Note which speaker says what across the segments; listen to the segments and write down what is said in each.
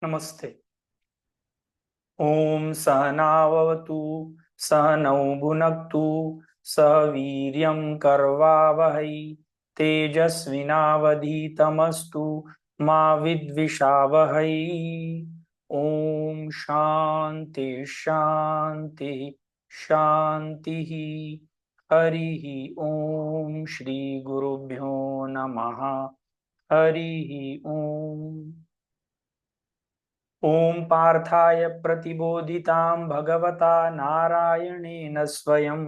Speaker 1: नमस्ते। ओम सहनाववतु सहनौ भुनक्तु सह वीर्यं करवावहै तेजस्विनावधीतमस्तु मा विद्विषावहै। ओम शांति शांति शांति। हरिः ओम श्री गुरुभ्यो नमः। हरिः ओम। ॐ पार्थाय प्रतिबोधितां भगवता नारायणेन स्वयं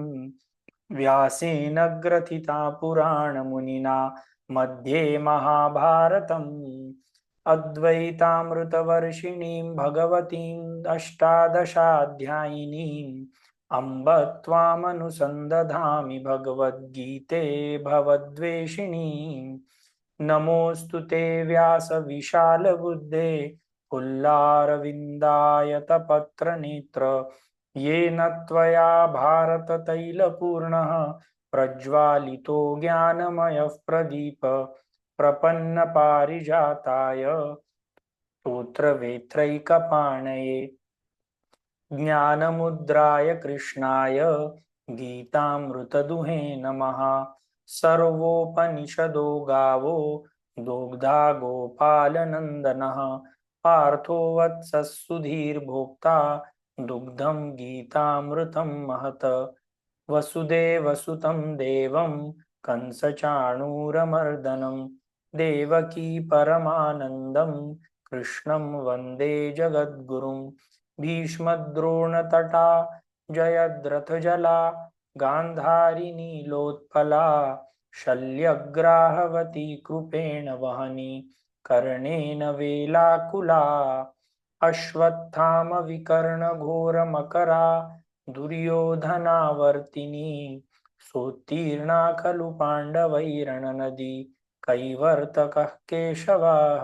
Speaker 1: व्यासेन ग्रथिता पुराणमुनिना मध्ये महाभारतम् अद्वैतामृतवर्षिणीं भगवतीम् अष्टादशाध्यायिनीम् अम्ब त्वामनुसन्दधामि भगवद्गीते भवद्वेषिणीम्। नमोऽस्तु ते व्यास विशालबुद्धे पुल्लारविन्दायतपत्रनेत्र येन त्वया भारततैलपूर्णः प्रज्वालितो ज्ञानमयः प्रदीप प्रपन्नपारिजाताय स्तोत्रवेत्रैकपाणये ज्ञानमुद्राय कृष्णाय गीतामृतदुहे नमः। सर्वोपनिषदो गावो दोग्धा गोपालनन्दनः पार्थो वत्सः सुधीर्भोक्ता दुग्धं गीतामृतं महत्। वसुदेवसुतं देवं कंसचाणूरमर्दनं देवकी परमानन्दं कृष्णं वन्दे जगद्गुरुं। भीष्मद्रोणतटा जयद्रथजला गान्धारी नीलोत्पला शल्यग्राहवती कृपेण वहनी कर्णेन वेलाकुला। अश्वत्थामविकर्णघोरमकरा दुर्योधनावर्तिनी सोत्तीर्णा खलु पाण्डवैरणनदी कैवर्तकः केशवः।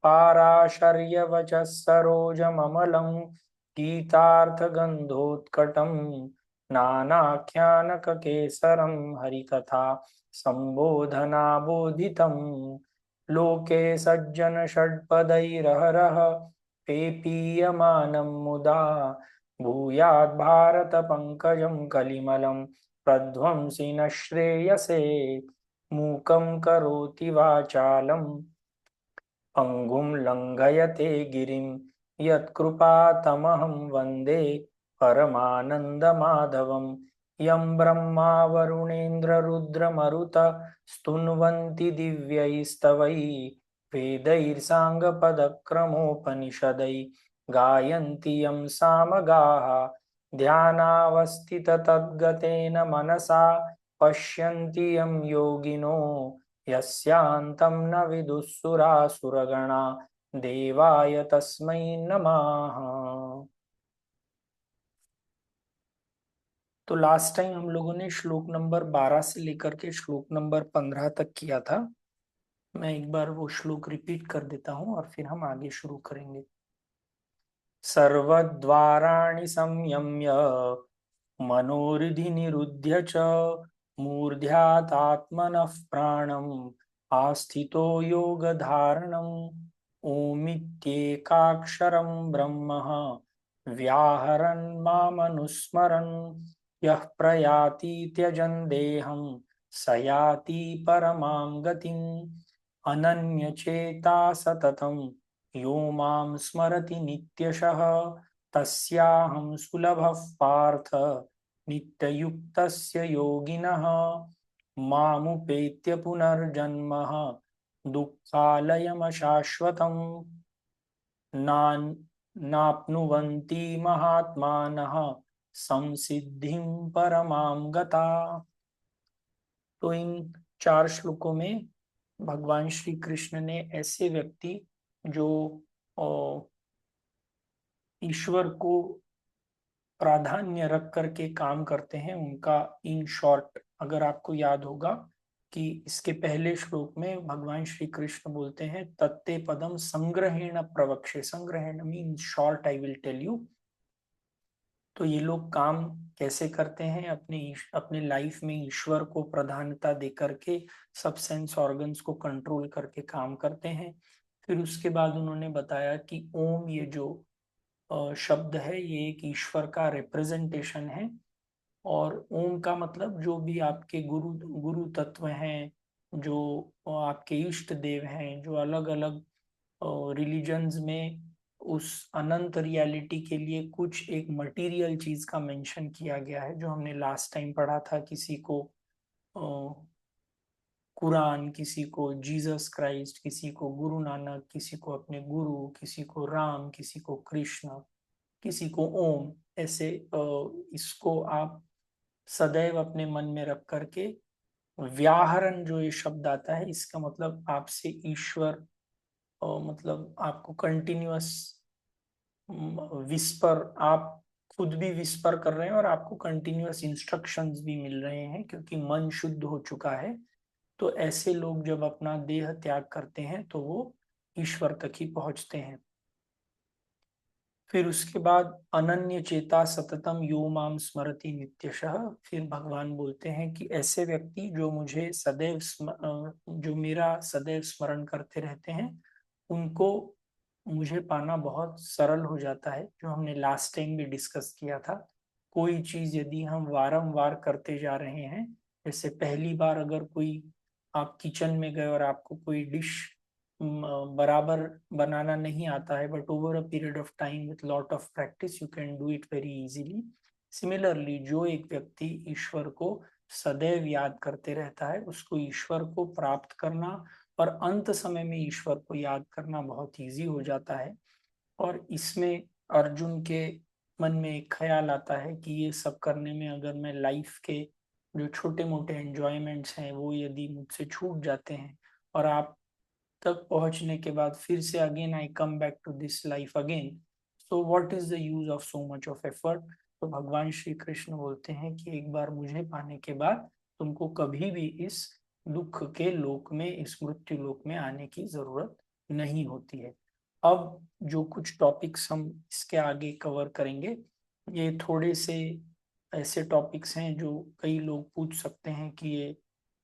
Speaker 1: पाराशर्यवचः सरोजममलं गीतार्थगन्धोत्कटं नानाख्यानककेसरं हरिकथा सम्बोधनाबोधितं। लोके सज्जन षड्पदैरहरः पेपीयमानं मुदा भूयात् भारत पंकजं कलिमलं प्रध्वंसि न श्रेयसे। मूकं करोति वाचालं पंगुं लंघयते गिरिं यत्कृपातमहं वन्दे परमानन्दमाधवं। यं ब्रह्मा वरुणेन्द्ररुद्रमरुत स्तुन्वन्ति दिव्यैस्तवैः वेदैर्साङ्गपदक्रमोपनिषदै गायन्ति यं सामगाः। ध्यानावस्थिततद्गतेन मनसा पश्यन्ति यं योगिनो यस्यान्तं न विदुःसुरासुरगणा देवाय तस्मै नमः। तो लास्ट टाइम हम लोगों ने श्लोक नंबर 12 से लेकर के श्लोक नंबर 15 तक किया था। मैं एक बार वो श्लोक रिपीट कर देता हूं और फिर हम आगे शुरू करेंगे। सर्वद्वाराणि संयम्य मनोहृदि निरुध्य च मूर्ध्यात्मनः प्राणम् आस्थितो योगधारणम् ओमित्येकाक्षरं ब्रह्म व्याहरन् मामनुस्मरन् यः प्रयाति त्यजन् देहं स याति परमां गतिम् अनन्यचेता सततं यो मां स्मरति नित्यशः तस्याहं सुलभः पार्थ नित्ययुक्तस्य योगिनः मामुपेत्य पुनर्जन्म दुःखालयमशाश्वतम् नाप्नुवन्ति महात्मानः संसिद्धिं परमां गता। तो इन 4 श्लोकों में भगवान श्री कृष्ण ने ऐसे व्यक्ति जो ईश्वर को प्राधान्य रख करके काम करते हैं उनका इन शॉर्ट, अगर आपको याद होगा कि इसके पहले श्लोक में भगवान श्री कृष्ण बोलते हैं तत्ते पदम संग्रहेण प्रवक्षे। संग्रहेण mean short, I will tell you. तो ये लोग काम कैसे करते हैं, अपने लाइफ में ईश्वर को प्रधानता दे करके सब सेंस ऑर्गन्स को कंट्रोल करके काम करते हैं। फिर उसके बाद उन्होंने बताया कि ओम ये जो शब्द है ये एक ईश्वर का रिप्रेजेंटेशन है, और ओम का मतलब जो भी आपके गुरु गुरु तत्व हैं, जो आपके इष्ट देव हैं, जो अलग अलग रिलीजन्स में उस अनंत रियलिटी के लिए कुछ एक मटेरियल चीज का मेंशन किया गया है, जो हमने लास्ट टाइम पढ़ा था। किसी को कुरान, किसी को जीसस क्राइस्ट, किसी को गुरु नानक, किसी को अपने गुरु, किसी को राम, किसी को कृष्ण, किसी को ओम। ऐसे इसको आप सदैव अपने मन में रख करके व्याहरण जो ये शब्द आता है, इसका मतलब आपसे ईश्वर मतलब आपको कंटिन्यूअस विस्पर, आप खुद भी विस्पर कर रहे हैं और आपको कंटिन्यूअस इंस्ट्रक्शंस भी मिल रहे हैं, क्योंकि मन शुद्ध हो चुका है। तो ऐसे लोग जब अपना देह त्याग करते हैं तो वो ईश्वर तक ही पहुंचते हैं। फिर उसके बाद अनन्य चेता सततम यो माम स्मरति नित्यशः। फिर भगवान बोलते हैं कि ऐसे व्यक्ति जो मुझे सदैव जो मेरा सदैव स्मरण करते रहते हैं, उनको मुझे पाना बहुत सरल हो जाता है, जो हमने लास्ट टाइम भी डिस्कस किया था। कोई चीज यदि हम वारंवार करते जा रहे हैं, जैसे पहली बार अगर कोई आप किचन में गए और आपको कोई डिश बराबर बनाना नहीं आता है, but over a period of time with lot of practice you can do it very easily. Similarly जो एक व्यक्ति ईश्वर को सदैव याद करते रहता है, उसको ईश्वर को प्राप्त करना और अंत समय में ईश्वर को याद करना बहुत इजी हो जाता है। और इसमें अर्जुन के मन में एक ख्याल आता है कि ये सब करने में अगर मैं लाइफ के जो छोटे मोटे एंजॉयमेंट्स हैं वो यदि मुझसे छूट जाते हैं, और आप तक पहुंचने के बाद फिर से again I come back to this life again, so what is the use of so much of effort. तो भगवान श्री कृष्ण बोलते हैं कि एक बार मुझे पाने के बाद तुमको कभी भी इस दुख के लोक में, इस मृत्यु लोक में आने की जरूरत नहीं होती है। अब जो कुछ टॉपिक्स हम इसके आगे कवर करेंगे, ये थोड़े से ऐसे टॉपिक्स हैं जो कई लोग पूछ सकते हैं कि ये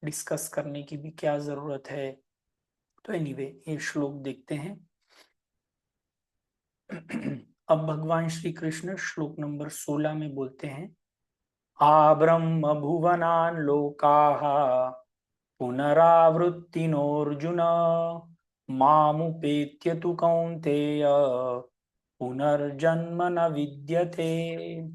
Speaker 1: डिस्कस करने की भी क्या जरूरत है। तो एनीवे ये श्लोक देखते हैं। अब भगवान श्री कृष्ण श्लोक नंबर 16 में बोलते हैं, आ ब्रह्म भुवनान लोकाः पुनरावृत्तिनोऽर्जुन मामुपेत्य तु कौन्तेय पुनर्जन्म न विद्यते।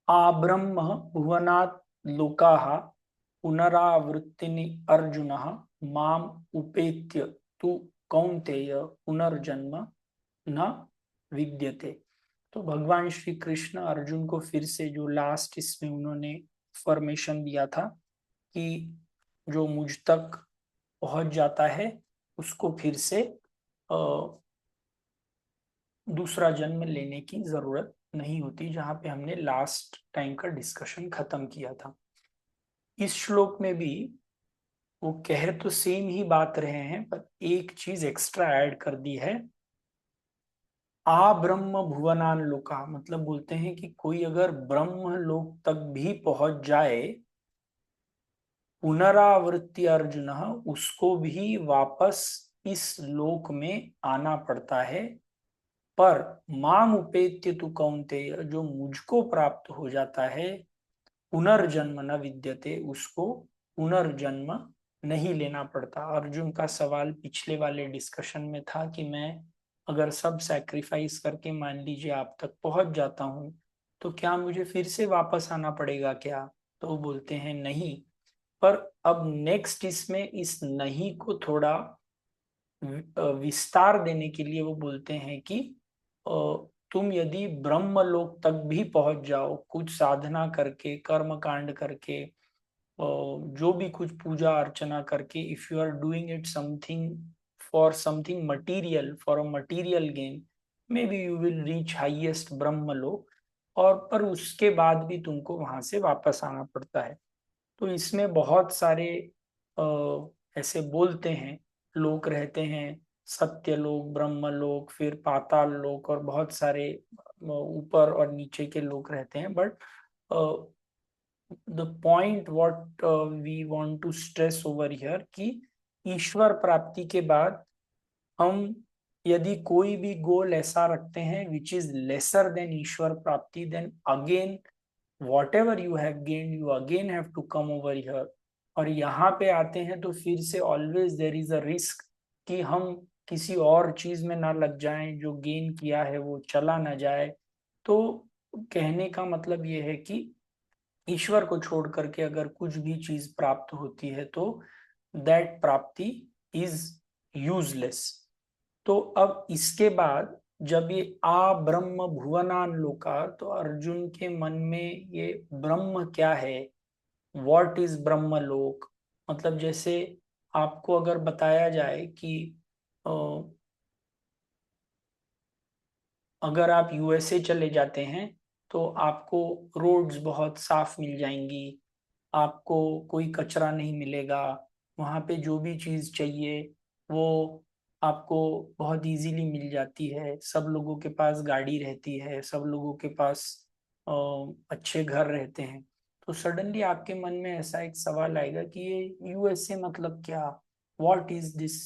Speaker 1: आ ब्रह्म भुवनात् लोकाः पुनरावृत्तिनि अर्जुनः माम उपेत्य तु कौन्तेय पुनर्जन्म न विद्यते। तो भगवान श्री कृष्ण अर्जुन को फिर से जो लास्ट इसमें उन्होंने फॉर्मेशन दिया था कि जो मुझ तक पहुंच जाता है उसको फिर से दूसरा जन्म लेने की जरूरत नहीं होती, जहां पे हमने लास्ट टाइम का डिस्कशन खत्म किया था। इस श्लोक में भी वो कह तो सेम ही बात रहे हैं, पर एक चीज एक्स्ट्रा ऐड कर दी है। आ ब्रह्म भुवनान लोका, मतलब बोलते हैं कि कोई अगर ब्रह्म लोक तक भी पहुंच जाए, पुनरावृत्ति अर्जुन, उसको भी वापस इस लोक में आना पड़ता है। पर माम उपेत्य तु कौन्तेय, जो मुझको प्राप्त हो जाता है, पुनर्जन्म न विद्यते, उसको पुनर्जन्म नहीं लेना पड़ता। अर्जुन का सवाल पिछले वाले डिस्कशन में था कि मैं अगर सब सैक्रिफाइस करके मान लीजिए आप तक पहुंच जाता हूं, तो क्या मुझे फिर से वापस आना पड़ेगा क्या? तो वो बोलते हैं नहीं। पर अब नेक्स्ट इसमें इस नहीं को थोड़ा विस्तार देने के लिए वो बोलते हैं कि तुम यदि ब्रह्मलोक तक भी पहुंच जाओ, कुछ साधना करके, कर्म कांड करके, जो भी कुछ पूजा अर्चना करके, if you are doing it something for something material, for a material gain, maybe you will reach highest Brahmalok, और पर उसके बाद भी तुमको वहां से वापस आना पड़ता है। तो इसमें बहुत सारे ऐसे बोलते हैं लोग रहते हैं, सत्य लोक, ब्रह्म लोक, फिर पाताल लोक, और बहुत सारे ऊपर और नीचे के लोग रहते हैं, but the point what we want to stress over here कि ईश्वर प्राप्ति के बाद हम यदि कोई भी गोल ऐसा रखते हैं विच इज लेसर देन ईश्वर प्राप्ति, then again whatever you have gained you again have to come over here। और यहाँ पे आते हैं तो फिर से always there is a risk कि हम किसी और चीज में ना लग जाएं, जो गेन किया है वो चला ना जाए। तो कहने का मतलब ये है कि ईश्वर को छोड़ करके अगर कुछ भी चीज प्राप्त होती है तो दैट प्राप्ति इज यूजलेस। तो अब इसके बाद जब ये आ ब्रह्म भुवनान लोका, तो अर्जुन के मन में ये ब्रह्म क्या है, व्हाट इज ब्रह्म लोक, मतलब जैसे आपको अगर बताया जाए कि अ, अगर आप यूएसए चले जाते हैं तो आपको रोड्स बहुत साफ मिल जाएंगी, आपको कोई कचरा नहीं मिलेगा, वहाँ पे जो भी चीज़ चाहिए वो आपको बहुत इजीली मिल जाती है, सब लोगों के पास गाड़ी रहती है, सब लोगों के पास अ, अच्छे घर रहते हैं। तो सडनली आपके मन में ऐसा एक सवाल आएगा कि ये यूएसए मतलब क्या, what is this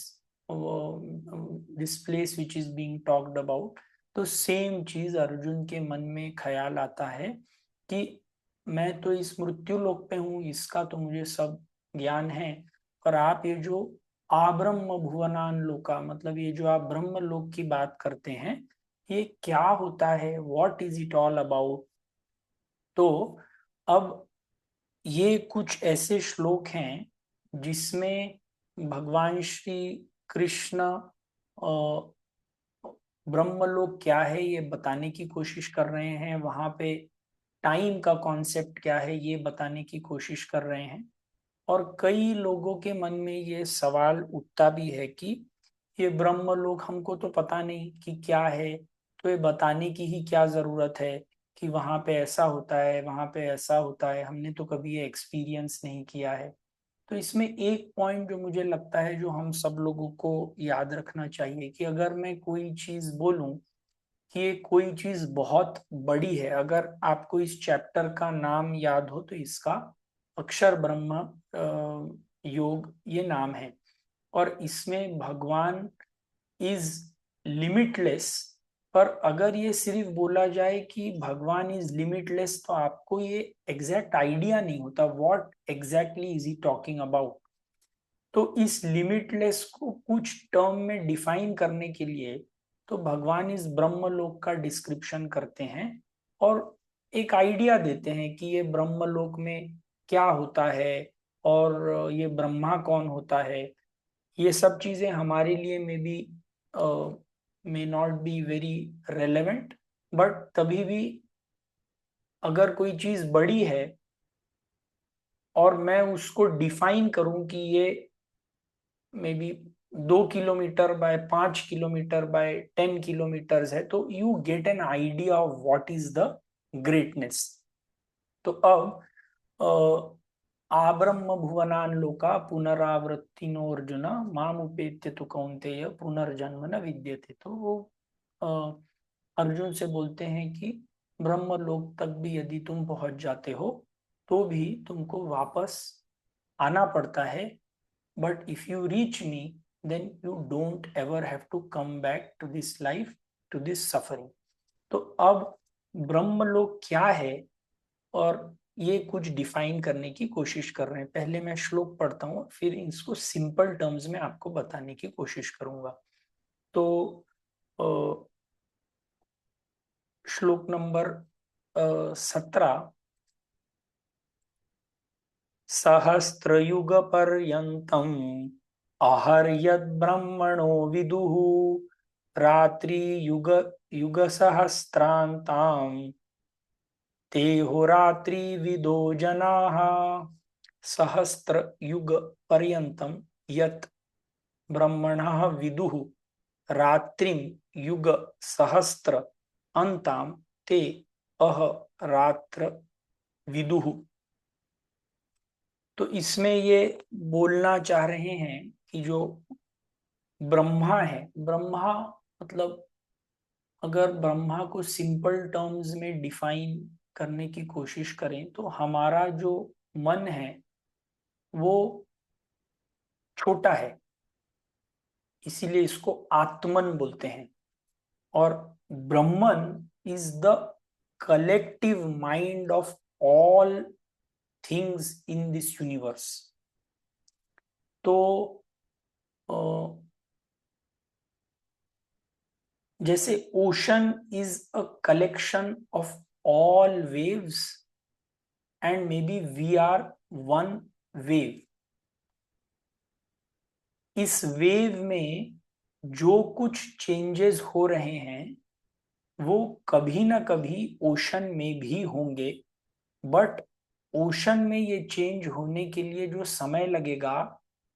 Speaker 1: this place which is being talked about. तो सेम चीज अर्जुन के मन में ख्याल आता है कि मैं तो इस मृत्यु लोक पे हूँ, इसका तो मुझे सब ज्ञान है, पर आप ये जो आब्रह्म भुवनान लोका, मतलब ये जो आप ब्रह्म लोक की बात करते हैं, ये क्या होता है, what is it all about. तो अब ये कुछ ऐसे श्लोक हैं जिसमें भगवान श्री कृष्ण ब्रह्मलोक क्या है ये बताने की कोशिश कर रहे हैं, वहां पे टाइम का कॉन्सेप्ट क्या है ये बताने की कोशिश कर रहे हैं। और कई लोगों के मन में ये सवाल उठता भी है कि ये ब्रह्मलोक हमको तो पता नहीं कि क्या है, तो ये बताने की ही क्या जरूरत है कि वहां पे ऐसा होता है, वहां पे ऐसा होता है, हमने तो कभी ये एक्सपीरियंस नहीं किया है। तो इसमें एक पॉइंट जो मुझे लगता है जो हम सब लोगों को याद रखना चाहिए कि अगर मैं कोई चीज बोलूं कि ये कोई चीज बहुत बड़ी है, अगर आपको इस चैप्टर का नाम याद हो तो इसका अक्षर ब्रह्म योग ये नाम है। और इसमें भगवान इज लिमिटलेस, पर अगर ये सिर्फ बोला जाए कि भगवान इज लिमिटलेस तो आपको ये एग्जैक्ट आइडिया नहीं होता what exactly is he talking about. तो इस लिमिटलेस को कुछ टर्म में डिफाइन करने के लिए तो भगवान इस ब्रह्मलोक का डिस्क्रिप्शन करते हैं और एक आइडिया देते हैं कि ये ब्रह्मलोक में क्या होता है और ये ब्रह्मा कौन होता है। ये सब चीजें हमारे लिए may not be very relevant, but तभी भी अगर कोई चीज बड़ी है और मैं उसको डिफाइन करूं कि ये may be 2 kilometre bye 5 kilometre bye 10 kilometre है, तो you get an idea of what is the greatness. तो अब आब्रह्म भुवनान लोका पुनरावृत्तिनो अर्जुन मामुपेत्य तु कौन्तेय पुनर्जन्म न विद्यते। तो वो अ, अर्जुन से बोलते हैं कि ब्रह्म लोक तक भी यदि तुम पहुंच जाते हो तो भी तुमको वापस आना पड़ता है, but if you reach me then you don't ever have to come back to this life, to this suffering। तो अब ब्रह्मलोक क्या है और ये कुछ डिफाइन करने की कोशिश कर रहे हैं। पहले मैं श्लोक पढ़ता हूँ फिर इसको सिंपल टर्म्स में आपको बताने की कोशिश करूंगा। तो अ, श्लोक नंबर 17, सहस्त्रयुग पर्यन्तम् अहर्यद्ब्रह्मणो विदुः रात्रि युग युग सहस्रांताम तेहोरात्रि विदो जनाः। सहस्त्र युग पर्यंतम यत् ब्रह्मणः विदुः रात्रिम युग सहस्त्र अंताम ते अह रात्र विदुः। तो इसमें ये बोलना चाह रहे हैं कि जो ब्रह्मा है, ब्रह्मा मतलब अगर ब्रह्मा को सिंपल टर्म्स में डिफाइन करने की कोशिश करें तो हमारा जो मन है वो छोटा है, इसीलिए इसको आत्मन बोलते हैं। और Brahman is the collective mind of all things in this universe. तो जैसे ocean is a collection of all waves and maybe we are one wave. इस वेव में जो कुछ चेंजेस हो रहे हैं वो कभी ना कभी ओशन में भी होंगे, बट ओशन में ये चेंज होने के लिए जो समय लगेगा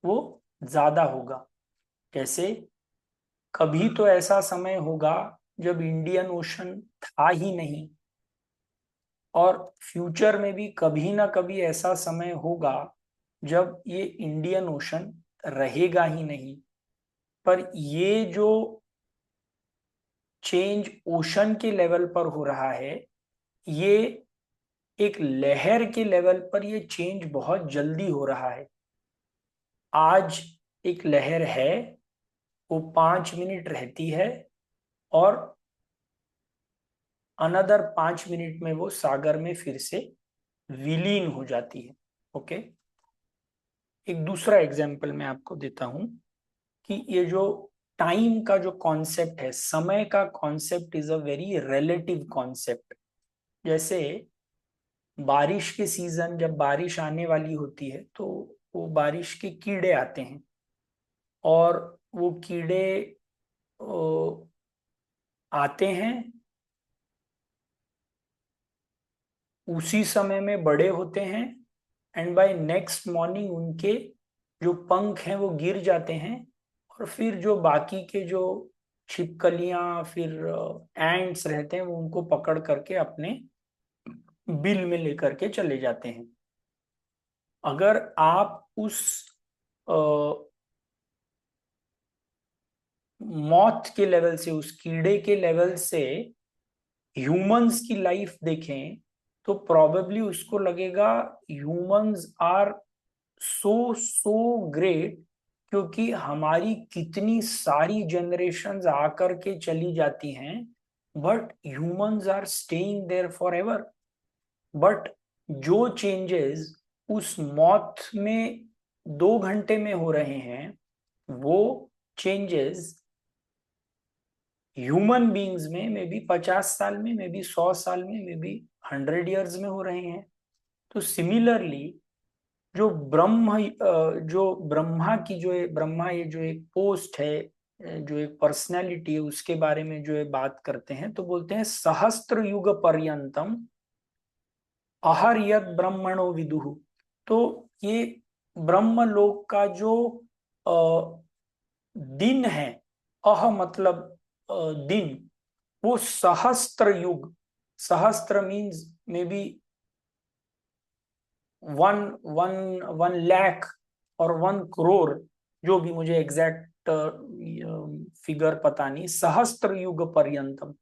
Speaker 1: वो ज्यादा होगा। जैसे कभी तो ऐसा समय होगा जब इंडियन ओशन था ही नहीं, और फ्यूचर में भी कभी ना कभी ऐसा समय होगा जब ये इंडियन ओशन रहेगा ही नहीं। पर ये जो चेंज ओशन के लेवल पर हो रहा है, ये एक लहर के लेवल पर ये चेंज बहुत जल्दी हो रहा है। आज एक लहर है, वो 5 मिनट रहती है और अनदर 5 मिनट में वो सागर में फिर से विलीन हो जाती है। ओके, एक दूसरा एग्जाम्पल मैं आपको देता हूं कि ये जो टाइम का जो कॉन्सेप्ट है, समय का concept is a very relative concept. जैसे बारिश के सीजन, जब बारिश आने वाली होती है तो वो बारिश के कीड़े आते हैं, और वो कीड़े आते हैं, उसी समय में बड़े होते हैं, एंड बाय नेक्स्ट मॉर्निंग उनके जो पंख हैं वो गिर जाते हैं, और फिर जो बाकी के जो छिपकलियां फिर एंड्स रहते हैं वो उनको पकड़ करके अपने बिल में लेकर के चले जाते हैं। अगर आप उस मौत के लेवल से, उस कीड़े के लेवल से ह्यूमंस की लाइफ देखें तो प्रोबेबली उसको लगेगा humans are so so great, क्योंकि हमारी कितनी सारी जनरेशन्स आकर के चली जाती हैं, but humans are staying there for ever. But जो चेंजेस उस मौत में 2 घंटे में हो रहे हैं, वो चेंजेस ह्यूमन बींग्स में मे बी 50 साल में, मे बी 100 साल में, मे बी 100 ईयर्स में हो रहे हैं। तो सिमिलरली जो ब्रह्मा की जो ब्रह्मा ये जो एक पोस्ट है, जो एक पर्सनैलिटी है, उसके बारे में जो है बात करते हैं तो बोलते हैं सहस्त्र युग पर्यंतम अहर्यत ब्रह्मणो विदुः। तो ये ब्रह्म लोक का जो दिन है, अह मतलब दिन, वो सहस्त्र युग, सहस्त्र means may be one one 1 lakh और 1 करोड़, जो भी, मुझे एग्जैक्ट फिगर पता नहीं, सहस्त्र युग पर्यंतम।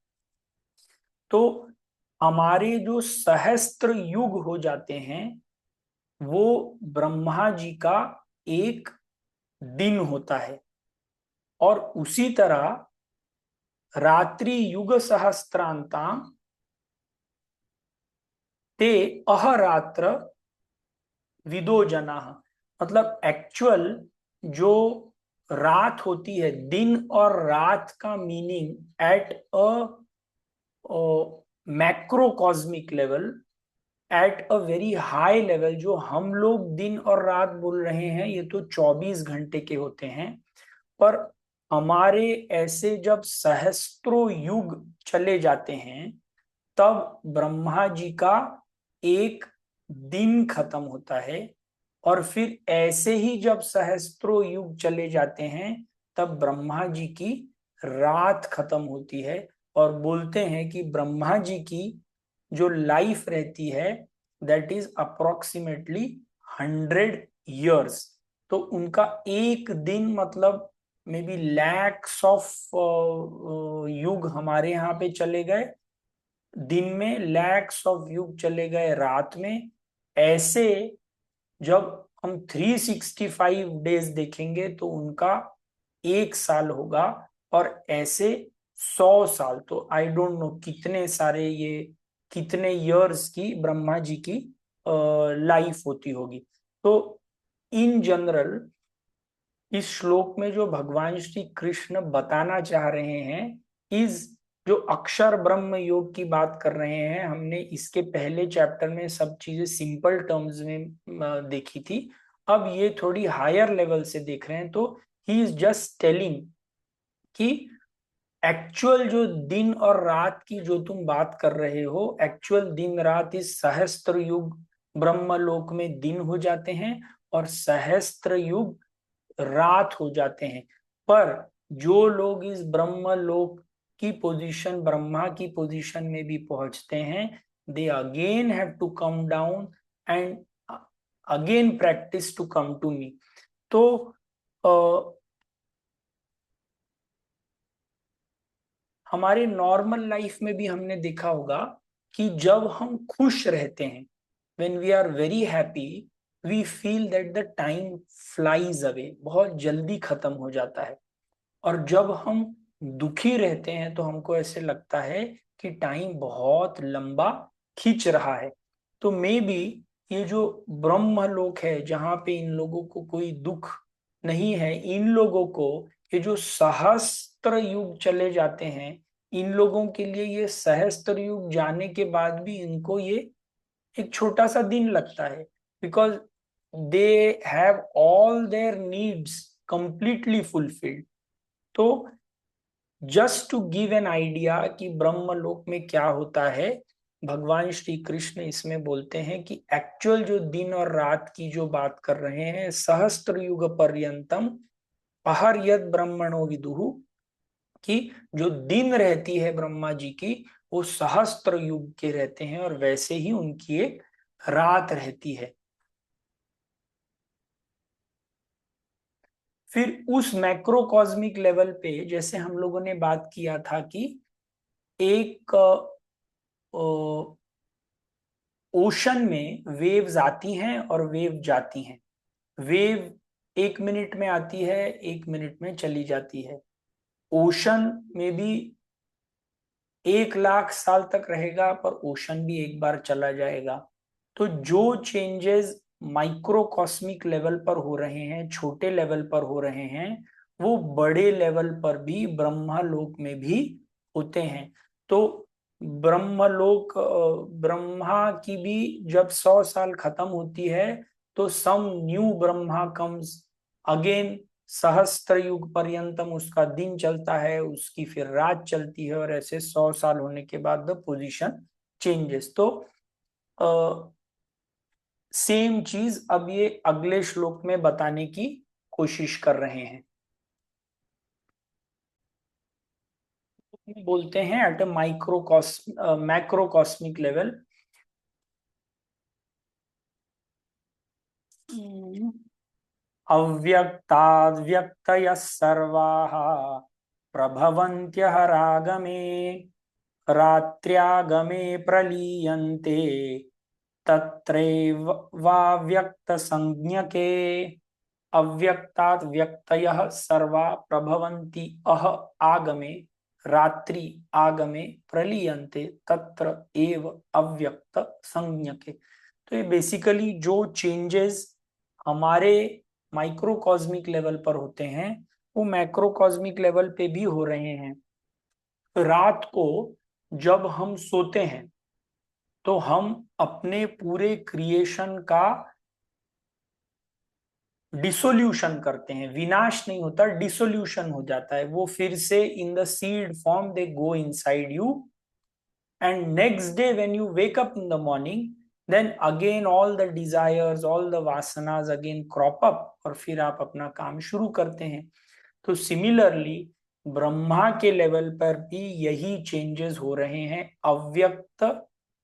Speaker 1: तो हमारे जो सहस्त्र युग हो जाते हैं वो ब्रह्मा जी का एक दिन होता है। और उसी तरह रात्रि युग सहस्त्रांता ते अहरात्र विदो जना, मतलब एक्चुअल जो रात होती है, दिन और रात का meaning eight a macrocosmic level, eight a very high level, जो हम लोग दिन और रात बोल रहे हैं ये तो 24 घंटे के होते हैं। पर हमारे ऐसे जब सहस्त्रों युग चले जाते हैं तब ब्रह्मा जी का एक दिन खत्म होता है, और फिर ऐसे ही जब सहस्त्रों युग चले जाते हैं तब ब्रह्मा जी की रात खत्म होती है। और बोलते हैं कि ब्रह्मा जी की जो लाइफ रहती है दैट इज अप्रोक्सीमेटली 100 ईयर्स। तो उनका एक दिन मतलब मे बी लैक्स ऑफ युग हमारे यहाँ पे चले गए दिन में, लैक्स ऑफ युग चले गए रात में। ऐसे जब हम 365 डेज देखेंगे तो उनका 1 साल होगा, और ऐसे 100 साल, तो आई डोंट नो कितने सारे ये कितने इयर्स की ब्रह्मा जी की लाइफ होती होगी। तो इन जनरल इस श्लोक में जो भगवान श्री कृष्ण बताना चाह रहे हैं, इस जो अक्षर ब्रह्म योग की बात कर रहे हैं, हमने इसके पहले चैप्टर में सब चीजें सिंपल टर्म्स में देखी थी। अब ये थोड़ी हायर लेवल से देख रहे हैं, तो ही इज जस्ट टेलिंग कि एक्चुअल जो दिन और रात की जो तुम बात कर रहे हो, एक्चुअल दिन रात इस सहस्त्र युग ब्रह्मलोक में दिन हो जाते हैं और सहस्त्र युग रात हो जाते हैं। पर जो लोग इस ब्रह्मलोक की पोजीशन, ब्रह्मा की पोजीशन में भी पहुंचते हैं, they again have to come down and again practice to come to me. तो हमारे नॉर्मल लाइफ में भी हमने देखा होगा कि जब हम खुश रहते हैं, when we are very happy, we feel that the time flies away, बहुत जल्दी खत्म हो जाता है। और जब हम दुखी रहते हैं तो हमको ऐसे लगता है कि टाइम बहुत लंबा खींच रहा है। तो मे बी ये जो ब्रह्मलोक है जहाँ पे इन लोगों को कोई दुख नहीं है, इन लोगों को ये जो सहस्त्र युग चले जाते हैं, इन लोगों के लिए ये सहस्त्र युग जाने के बाद भी इनको ये एक छोटा सा दिन लगता है, because they have all their needs completely fulfilled. तो just to give an idea कि ब्रह्मलोक में क्या होता है, भगवान श्री कृष्ण इसमें बोलते हैं कि एक्चुअल जो दिन और रात की जो बात कर रहे हैं, सहस्त्र युग पर्यंतम अहर्यत ब्रह्मणो विदुहु, कि जो दिन रहती है ब्रह्मा जी की वो सहस्त्र युग के रहते हैं, और वैसे ही उनकी एक रात रहती है। फिर उस मैक्रोकॉस्मिक लेवल पे जैसे हम लोगों ने बात किया था कि एक ओशन में वेव्स आती हैं और वेव जाती हैं। वेव 1 मिनट में आती है, 1 मिनट में चली जाती है। ओशन में भी 1 लाख साल तक रहेगा, पर ओशन भी एक बार चला जाएगा। तो जो चेंजेस माइक्रोकॉस्मिक लेवल पर हो रहे हैं, छोटे लेवल पर हो रहे हैं, वो बड़े लेवल पर भी ब्रह्मलोक में भी होते हैं। तो ब्रह्मलोक, ब्रह्मा की भी जब 100 साल खत्म होती है तो some new Brahma comes again, सहस्त्र युग पर्यंतम उसका दिन चलता है, उसकी फिर रात चलती है, और ऐसे 100 साल होने के बाद द पोजीशन चेंजेस। तो सेम चीज अब ये अगले श्लोक में बताने की कोशिश कर रहे हैं। बोलते हैं एट अ मैक्रोकॉस्मिक लेवल, अव्यक्ताद्व्यक्तयः सर्वाः प्रभवन्त्यः रागमे, रात्र्यागमे प्रलीयन्ते तत्रैवाव्यक्तसंज्ञके। अव्यक्तात् व्यक्तयः सर्वा प्रभवन्ति अह आगमे, रात्रि आगमे प्रलीयन्ते तत्र एव अव्यक्त संज्ञके। तो ये बेसिकली जो चेंजेस हमारे माइक्रोकॉस्मिक लेवल पर होते हैं वो मैक्रोकॉस्मिक लेवल पे भी हो रहे हैं। रात को जब हम सोते हैं तो हम अपने पूरे क्रिएशन का डिसोल्यूशन करते हैं, विनाश नहीं होता, डिसोल्यूशन हो जाता है। वो फिर से in the seed form they go inside you, and next day when you wake up in the morning, then again all the desires, all the वासनास अगेन क्रॉप अप, और फिर आप अपना काम शुरू करते हैं। तो सिमिलरली ब्रह्मा के लेवल पर भी यही चेंजेस हो रहे हैं। अव्यक्त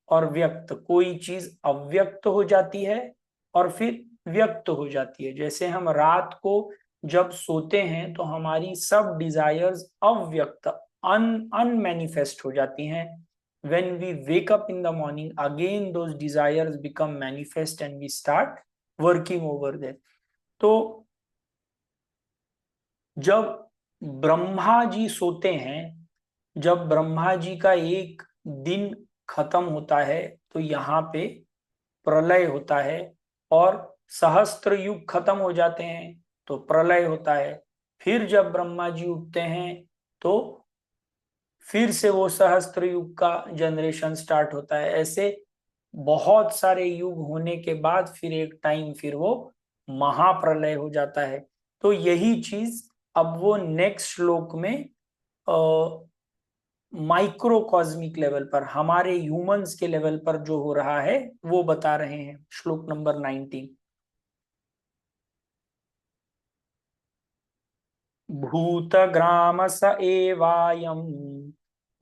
Speaker 1: और व्यक्त, कोई चीज अव्यक्त हो जाती है और फिर व्यक्त हो जाती है। जैसे हम रात को जब सोते हैं तो हमारी सब डिजायर्स अव्यक्त अनमैनिफेस्ट हो जाती हैं. when we wake up in the morning, again those desires become manifest and we start working over there. तो जब ब्रह्मा जी सोते हैं, जब ब्रह्मा जी का एक दिन खत्म होता है तो यहाँ पे प्रलय होता है, और सहस्त्र युग खत्म हो जाते हैं तो प्रलय होता है. फिर जब ब्रह्मा जी उठते हैं तो फिर से वो सहस्त्र युग का जनरेशन स्टार्ट होता है. ऐसे बहुत सारे युग होने के बाद फिर एक टाइम फिर वो महाप्रलय हो जाता है. तो यही चीज अब वो नेक्स्ट श्लोक में माइक्रोकॉस्मिक लेवल पर, हमारे ह्यूमंस के लेवल पर जो हो रहा है वो बता रहे हैं. श्लोक नंबर 19. भूतग्राम स एवायं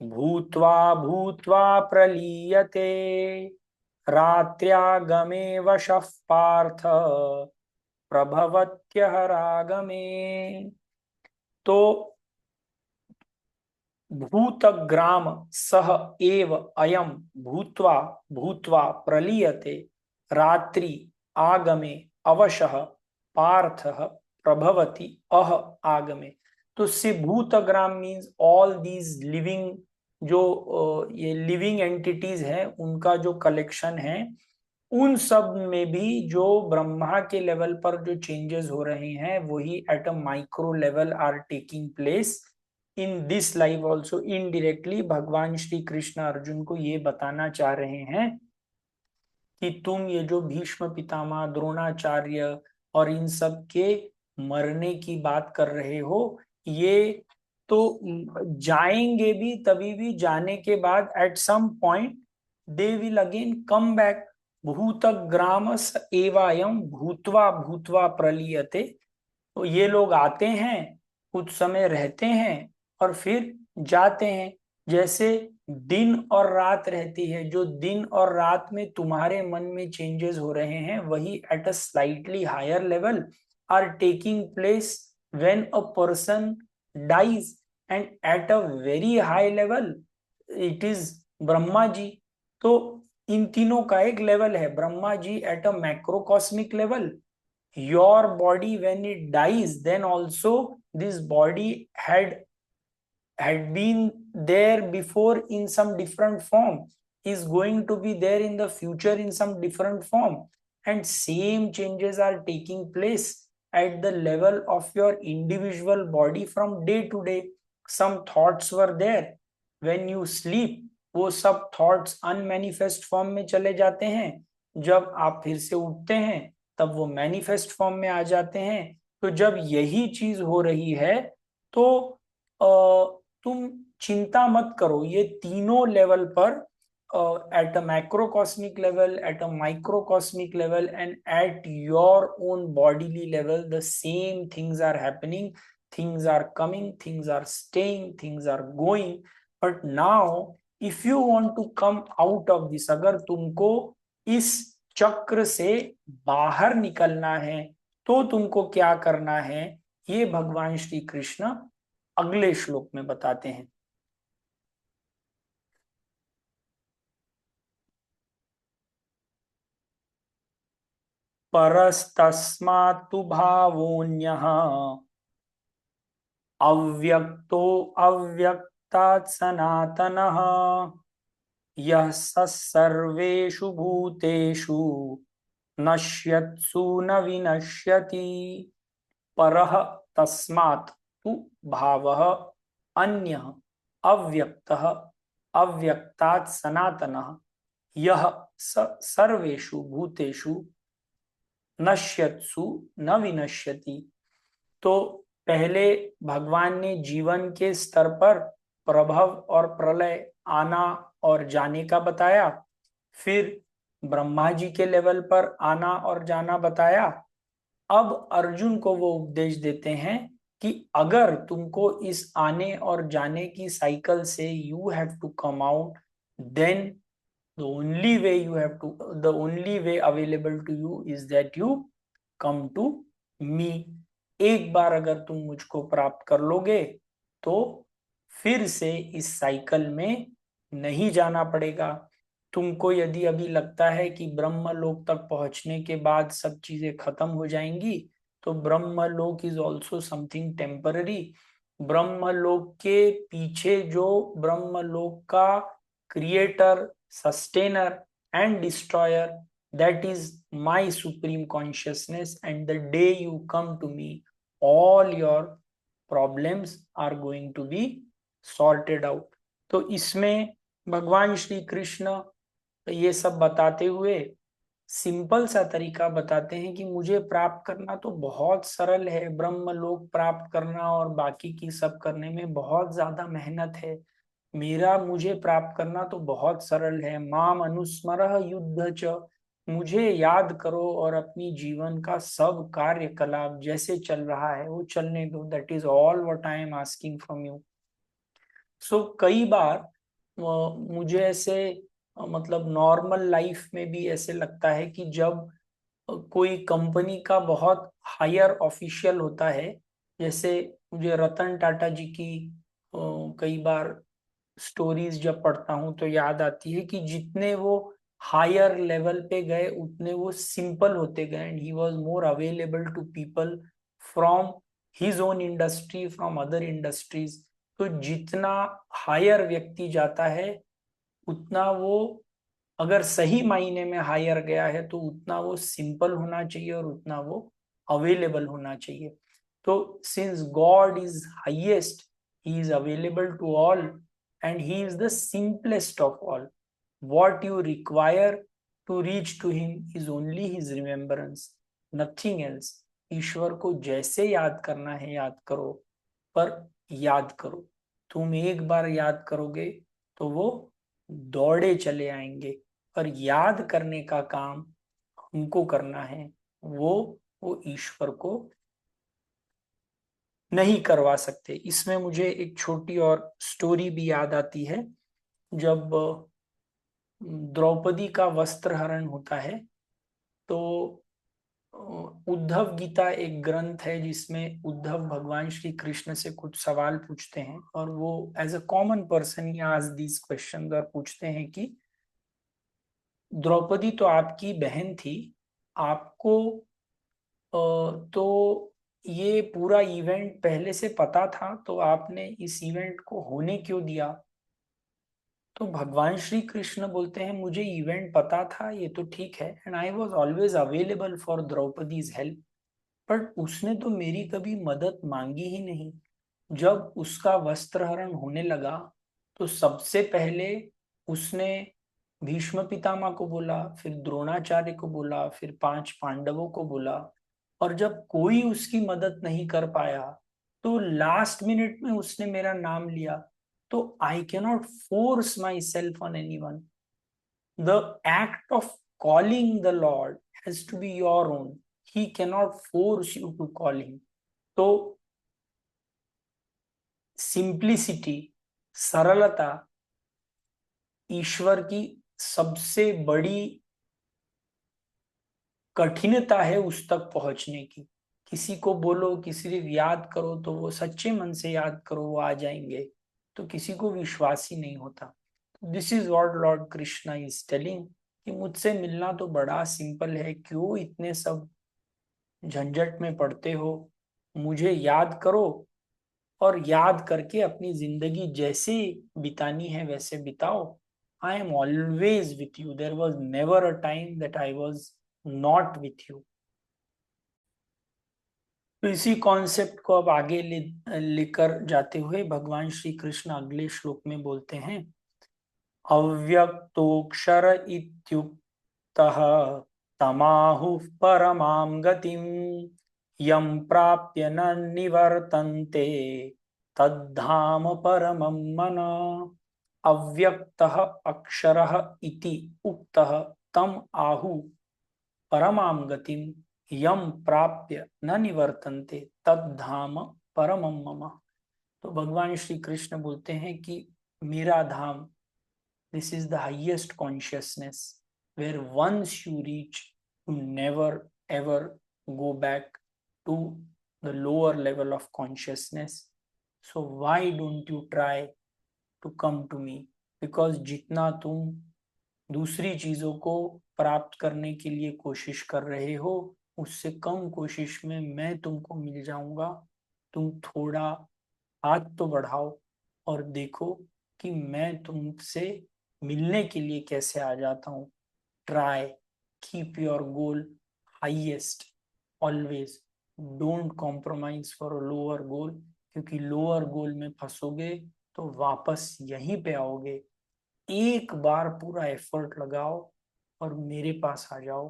Speaker 1: भूत्वा भूत्वा प्रलीयते रात्र्यागमे वशः पार्थ प्रभवत्यः रागमे. तो भूतग्राम सह एव अयम भूत्वा भूत्वा प्रलीयते रात्रि आगमे अवशः पार्थः प्रभवति अह आगमे. तो से भूतग्राम मीन्स ऑल दीज लिविंग, जो ये लिविंग एंटिटीज हैं उनका जो कलेक्शन है, उन सब में भी जो ब्रह्मा के लेवल पर जो चेंजेस हो रहे हैं वही at a micro level are taking place in this life also. Indirectly भगवान श्री कृष्ण अर्जुन को ये बताना चाह रहे हैं कि तुम ये जो भीष्म पितामह, द्रोणाचार्य और इन सब के मरने की बात कर रहे हो, ये तो जाएंगे भी, तभी भी जाने के बाद at some point they will again come back. भूतग्रामस एवायम भूत्वा भूत्वा प्रलीयते. तो ये लोग आते हैं, कुछ समय रहते हैं और फिर जाते हैं. जैसे दिन और रात रहती है, जो दिन और रात में तुम्हारे मन में चेंजेस हो रहे हैं वही at a slightly higher level are taking place when a person dies, and at a very high level it is Brahma ji. तो इन तीनों का एक लेवल है. Brahma ji at a macrocosmic level, your body when it dies, then also this body had been there before in some different form, is going to be there in the future in some different form, and same changes are taking place at the level of your individual body from day to day. Some thoughts were there when you sleep, वो सब thoughts unmanifest form में चले जाते हैं. जब आप फिर से उठते हैं तब वो मैनिफेस्ट फॉर्म में आ जाते हैं. तो जब यही चीज हो रही है तो तुम चिंता मत करो. ये तीनों लेवल पर, at a macrocosmic level, at a microcosmic level, and at your own bodily level, the same things are happening. Things are coming, things are staying, things are going. But now, if you want to come out of this, अगर तुमको इस चक्र से बाहर निकलना है तो तुमको क्या करना है, ये भगवान श्री कृष्ण अगले श्लोक में बताते हैं. परस्तस्मात्तु भावोऽन्यः अव्यक्तो अव्यक्तात् सनातनः यः स सर्वेषु भूतेषु नश्यत्सु न विनश्यति. परः तस्मात् तु भावः अन्यः अव्यक्तः अव्यक्तात् सनातनः यः स सर्वेषु भूतेषु नश्यत्सु न विनश्यति. तो पहले भगवान ने जीवन के स्तर पर प्रभव और प्रलय, आना और जाने का बताया. फिर ब्रह्मा जी के लेवल पर आना और जाना बताया. अब अर्जुन को वो उपदेश देते हैं कि अगर तुमको इस आने और जाने की साइकिल से you have to come out, then the only way available to you is that you come to me. एक बार अगर तुम मुझको प्राप्त कर लोगे तो फिर से इस साइकिल में नहीं जाना पड़ेगा। तुमको यदि अभी लगता है कि ब्रह्मलोक तक पहुंचने के बाद सब चीजें खत्म हो जाएंगी, तो ब्रह्मलोक इज ऑल्सो समथिंग टेम्पररी। ब्रह्मलोक के पीछे जो ब्रह्मलोक का creator, sustainer and destroyer, that is my supreme consciousness, and the day you come to me, all your problems are going to be sorted out। तो इसमें भगवान श्री कृष्ण ये सब बताते हुए सिंपल सा तरीका बताते हैं कि मुझे प्राप्त करना तो बहुत सरल है, ब्रह्म लोक प्राप्त करना और बाकी की सब करने में बहुत ज्यादा मेहनत है। मुझे प्राप्त करना तो बहुत सरल है। माम अनुस्मरः युद्ध च, मुझे याद करो और अपनी जीवन का सब कार्यकलाप जैसे चल रहा है वो चलने दो। That is all what I am asking from you. So कई बार मुझे ऐसे मतलब नॉर्मल लाइफ में भी ऐसे लगता है कि जब कोई कंपनी का बहुत हायर ऑफिशियल होता है, जैसे मुझे रतन टाटा जी की कई बार स्टोरीज जब पढ़ता हूँ तो याद आती है कि जितने वो हायर लेवल पे गए उतने वो सिंपल होते गए, and he was more available to people from his own industry, from other industries. तो जितना हायर व्यक्ति जाता है उतना वो, अगर सही मायने में हायर गया है तो उतना वो सिंपल होना चाहिए और उतना वो अवेलेबल होना चाहिए। तो since God is highest, he is available to all and he is the simplest of all. what you require to reach to him is only his remembrance, nothing else। ईश्वर को जैसे याद करना है याद करो, पर याद करो। तुम एक बार याद करोगे तो वो दौड़े चले आएंगे, पर याद करने का काम हमको करना है, वो ईश्वर को नहीं करवा सकते। इसमें मुझे एक छोटी और स्टोरी भी याद आती है। जब द्रौपदी का वस्त्र हरण होता है तो उद्धव गीता एक ग्रंथ है जिसमें उद्धव भगवान श्री कृष्ण से कुछ सवाल पूछते हैं, और वो as a common person he ask these question और पूछते हैं कि द्रौपदी तो आपकी बहन थी, आपको तो ये पूरा इवेंट पहले से पता था, तो आपने इस इवेंट को होने क्यों दिया? तो भगवान श्री कृष्ण बोलते हैं मुझे इवेंट पता था, ये तो ठीक है, and I was always available for Draupadi's help, but उसने तो मेरी कभी मदद मांगी ही नहीं। जब उसका वस्त्र हरण होने लगा तो सबसे पहले उसने भीष्म पितामह को बोला, फिर द्रोणाचार्य को बोला, फिर 5 पांडवों को बोला, और जब कोई उसकी मदद नहीं कर पाया तो लास्ट मिनट में उसने मेरा नाम लिया। तो I cannot force myself on anyone. The act of calling the Lord has to be your own, he cannot force you to call him. तो सिंप्लिसिटी, सरलता ईश्वर की सबसे बड़ी कठिनता है उस तक पहुंचने की। किसी को बोलो कि सिर्फ याद करो, तो वो सच्चे मन से याद करो वो आ जाएंगे, तो किसी को विश्वास ही नहीं होता। This is what Lord Krishna is telling कि मुझसे मिलना तो बड़ा सिंपल है, क्यों इतने सब झंझट में पड़ते हो? मुझे याद करो और याद करके अपनी जिंदगी जैसे बितानी है वैसे बिताओ। I am always with you, there was never a time that I was not with you. तो इसी कॉन्सेप्ट को अब आगे लेकर जाते हुए भगवान श्री कृष्ण अगले श्लोक में बोलते हैं, अव्यक्तोक्षर इत्युक्तः तमाहुः परमां गतिम् यं प्राप्य न निवर्तन्ते तद्धाम परमं मन। अव्यक्तः अक्षरः इति उक्तः तम आहु परमां गतिम यम प्राप्य न निवर्तन्ते तद्धाम परमं मम। तो भगवान श्री कृष्ण बोलते हैं कि मेरा धाम, this is the highest consciousness where once you reach you never ever go back to the lower level of consciousness. So why don't you try to come to me? Because जितना तुम दूसरी चीजों को प्राप्त करने के लिए कोशिश कर रहे हो, उससे कम कोशिश में मैं तुमको मिल जाऊंगा। तुम थोड़ा हाथ तो बढ़ाओ और देखो कि मैं तुमसे मिलने के लिए कैसे आ जाता हूँ। Try, keep your goal highest always, don't compromise for a lower goal, क्योंकि लोअर गोल में फंसोगे तो वापस यहीं पे आओगे। एक बार पूरा एफर्ट लगाओ और मेरे पास आ जाओ,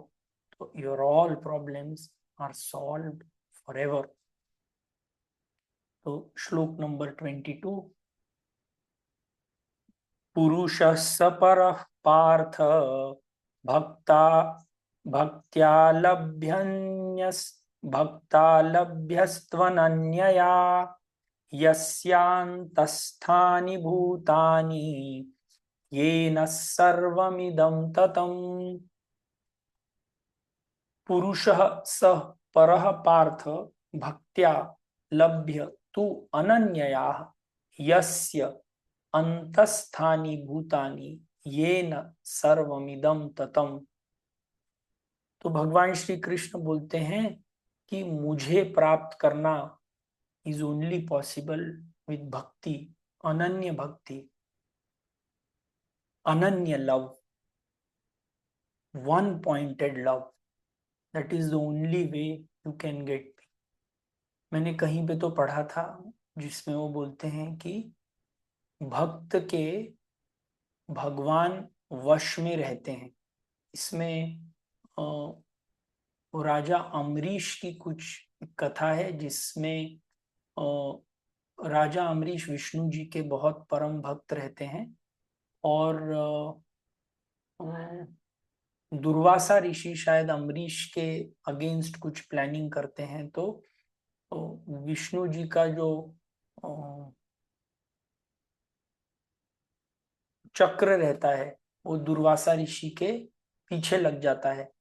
Speaker 1: तो your all problems are solved forever. तो श्लोक नंबर 22, पुरुषस्य परः पार्थ भक्ता भक्त्या लभ्यन्यस भक्ता लभ्यस्त्वनन्यया यस्यान्तस्थानि भूतानि येन सर्वमिदं ततम्। पुरुषः सः परः पार्थ भक्त्या लभ्य तु अनन्यया यस्य अंतस्थानि भूतानि येन सर्वमिदं ततम्। तो भगवान श्री कृष्ण बोलते हैं कि मुझे प्राप्त करना इज ओनली पॉसिबल विद भक्ति, अनन्य भक्ति, अनन्य love, one pointed love. That is the only way you can get me. मैंने कहीं पे तो पढ़ा था जिसमें वो बोलते हैं कि भक्त के भगवान वश में रहते हैं। इसमें राजा अम्बरीश की कुछ कथा है जिसमें राजा अम्बरीश विष्णु जी के बहुत परम भक्त रहते हैं और दुर्वासा ऋषि शायद अम्बरीश के अगेंस्ट कुछ प्लानिंग करते हैं, तो विष्णु जी का जो चक्र रहता है वो दुर्वासा ऋषि के पीछे लग जाता है।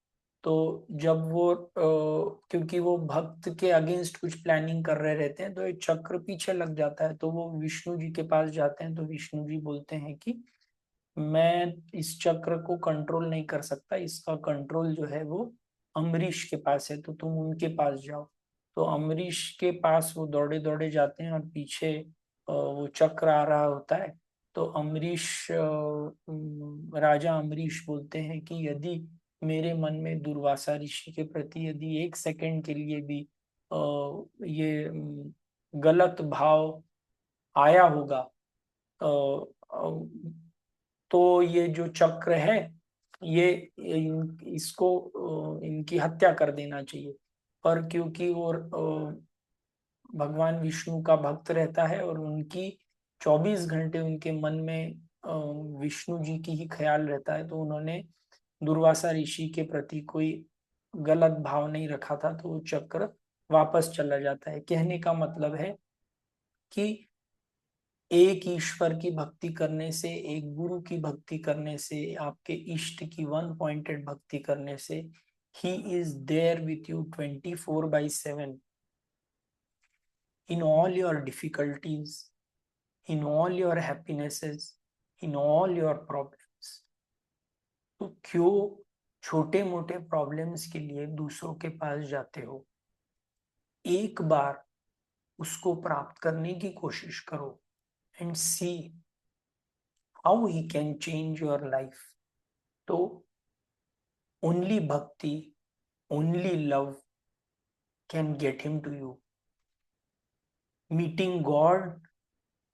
Speaker 1: तो जब वो क्योंकि वो भक्त के अगेंस्ट कुछ प्लानिंग कर रहे रहते हैं, तो एक चक्र पीछे लग जाता है। तो वो विष्णु जी के पास जाते हैं, तो विष्णु जी बोलते हैं कि मैं इस चक्र को कंट्रोल नहीं कर सकता, इसका कंट्रोल जो है वो अम्बरीश के पास है, तो तुम उनके पास जाओ। तो अम्बरीश के पास वो दौड़े दौड़े जाते हैं और पीछे वो चक्र आ रहा होता है। तो राजा अम्बरीश बोलते हैं कि यदि मेरे मन में दुर्वासा ऋषि के प्रति यदि एक सेकंड के लिए भी ये गलत भाव आया होगा, तो ये जो चक्र है ये इसको इनकी हत्या कर देना चाहिए। पर क्योंकि वो भगवान विष्णु का भक्त रहता है और उनकी 24 घंटे उनके मन में विष्णु जी की ही ख्याल रहता है, तो उन्होंने दुर्वासा ऋषि के प्रति कोई गलत भाव नहीं रखा था, तो वो चक्र वापस चला जाता है। कहने का मतलब है कि एक ईश्वर की भक्ति करने से, एक गुरु की भक्ति करने से, आपके इष्ट की वन पॉइंटेड भक्ति करने से, he is there with you 24/7 in all your difficulties, in all your happinesses, in all your problems. तो क्यों छोटे मोटे प्रॉब्लम्स के लिए दूसरों के पास जाते हो? एक बार उसको प्राप्त करने की कोशिश करो and see how he can change your life. तो only bhakti, only love can get him to you. Meeting God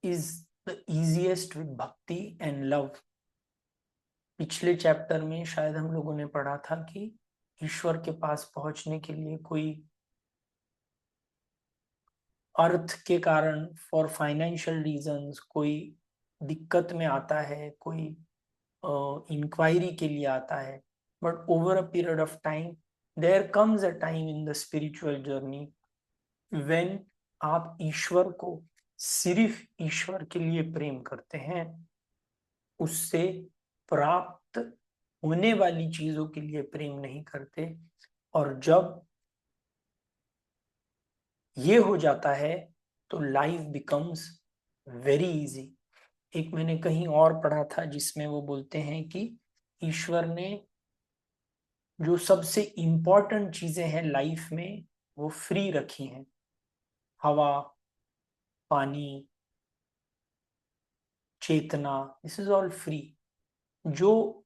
Speaker 1: is the easiest with bhakti and love. पिछले चैप्टर में शायद हम लोगों ने पढ़ा था कि ईश्वर के पास पहुंचने के लिए कोई अर्थ के कारण, फॉर फाइनेंशियल रीजंस कोई दिक्कत में आता है, कोई इंक्वायरी के लिए आता है, but over a period of time there comes a time in the spiritual journey when आप ईश्वर को सिर्फ ईश्वर के लिए प्रेम करते हैं, उससे प्राप्त होने वाली चीजों के लिए प्रेम नहीं करते। और जब ये हो जाता है तो लाइफ बिकम्स वेरी इजी। एक मैंने कहीं और पढ़ा था जिसमें वो बोलते हैं कि ईश्वर ने जो सबसे इम्पोर्टेंट चीजें हैं लाइफ में वो फ्री रखी हैं। हवा, पानी, चेतना, दिस इज ऑल फ्री। जो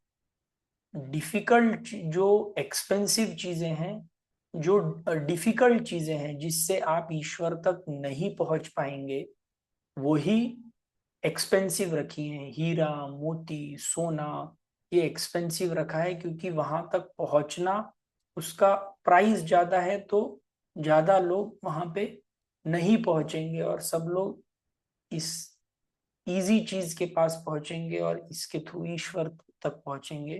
Speaker 1: डिफिकल्ट, जो एक्सपेंसिव चीजें हैं, जो डिफिकल्ट चीजें हैं जिससे आप ईश्वर तक नहीं पहुंच पाएंगे, वही एक्सपेंसिव रखी हैं। हीरा, मोती, सोना, ये एक्सपेंसिव रखा है क्योंकि वहां तक पहुंचना, उसका प्राइस ज्यादा है, तो ज्यादा लोग वहां पे नहीं पहुंचेंगे और सब लोग इस इजी चीज के पास पहुंचेंगे और इसके थ्रू ईश्वर तक पहुंचेंगे।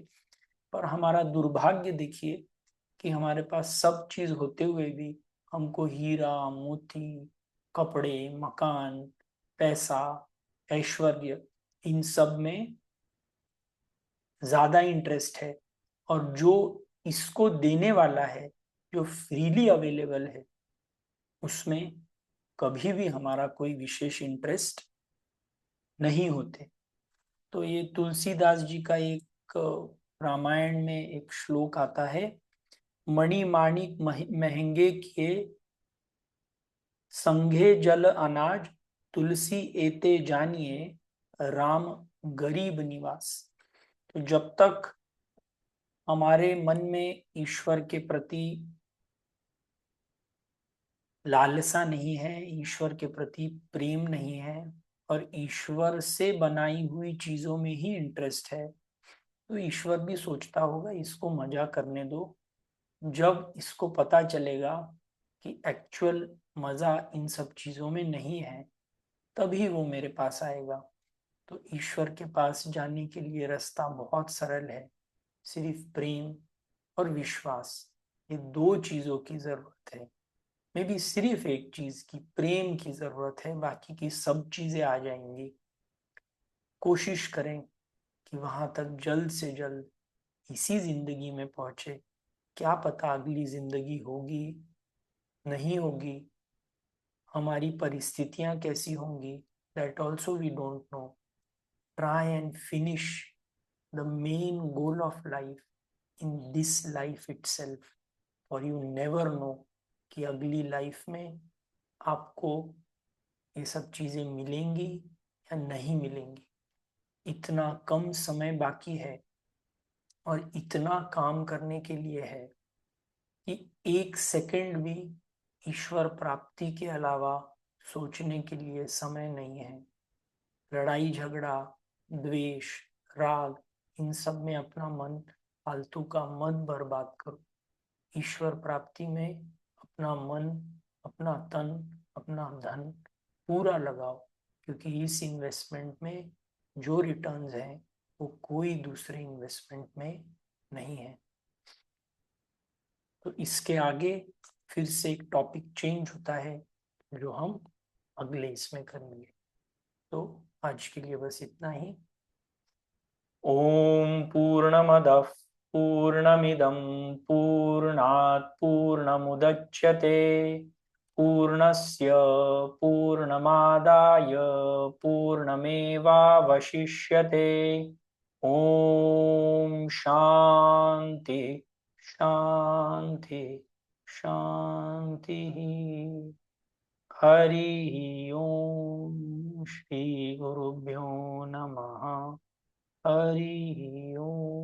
Speaker 1: पर हमारा दुर्भाग्य देखिए कि हमारे पास सब चीज होते हुए भी हमको हीरा, मोती, कपड़े, मकान, पैसा, ऐश्वर्य, इन सब में ज्यादा इंटरेस्ट है। और जो इसको देने वाला है, जो फ्रीली अवेलेबल है, उसमें कभी भी हमारा कोई विशेष इंटरेस्ट नहीं होते। तो ये तुलसीदास जी का एक रामायण में एक श्लोक आता है, मणि माणिक महंगे किए, संघे जल अनाज, तुलसी एते जानिए, राम गरीब निवास। तो जब तक हमारे मन में ईश्वर के प्रति लालसा नहीं है, ईश्वर के प्रति प्रेम नहीं है, और ईश्वर से बनाई हुई चीजों में ही इंटरेस्ट है, तो ईश्वर भी सोचता होगा इसको मजा करने दो। जब इसको पता चलेगा कि एक्चुअल मजा इन सब चीजों में नहीं है, तभी वो मेरे पास आएगा। तो ईश्वर के पास जाने के लिए रास्ता बहुत सरल है। सिर्फ प्रेम और विश्वास, ये दो चीजों की जरूरत है। मे भी सिर्फ एक चीज की, प्रेम की जरूरत है, बाकी की सब चीजें आ जाएंगी। कोशिश करें कि वहां तक जल्द से जल्द इसी जिंदगी में पहुंचे। क्या पता अगली जिंदगी होगी, नहीं होगी, हमारी परिस्थितियां कैसी होंगी, that also we don't know. Try and finish the main goal of life in this life itself, और यू नेवर नो कि अगली लाइफ में आपको ये सब चीजें मिलेंगी या नहीं मिलेंगी। इतना कम समय बाकी है और इतना काम करने के लिए है कि एक सेकंड भी ईश्वर प्राप्ति के अलावा सोचने के लिए समय नहीं है। लड़ाई झगड़ा, द्वेष, राग, इन सब में अपना मन फालतू का मत बर्बाद करो। ईश्वर प्राप्ति में अपना मन, अपना तन, अपना धन पूरा लगाओ, क्योंकि इस इन्वेस्टमेंट में जो रिटर्न्स हैं वो कोई दूसरे इन्वेस्टमेंट में नहीं है। तो इसके आगे फिर से एक टॉपिक चेंज होता है जो हम अगले इसमें करेंगे। तो आज के लिए बस इतना ही। ओम पूर्णमदः पूर्णमिदं पूर्णात् पूर्णमुदच्यते, पूर्णस्य पूर्णमादाय पूर्णमेवावशिष्यते। ओम शांति शांति शांति। हरि ओम। श्री गुरुभ्यो नमः। हरि ओम।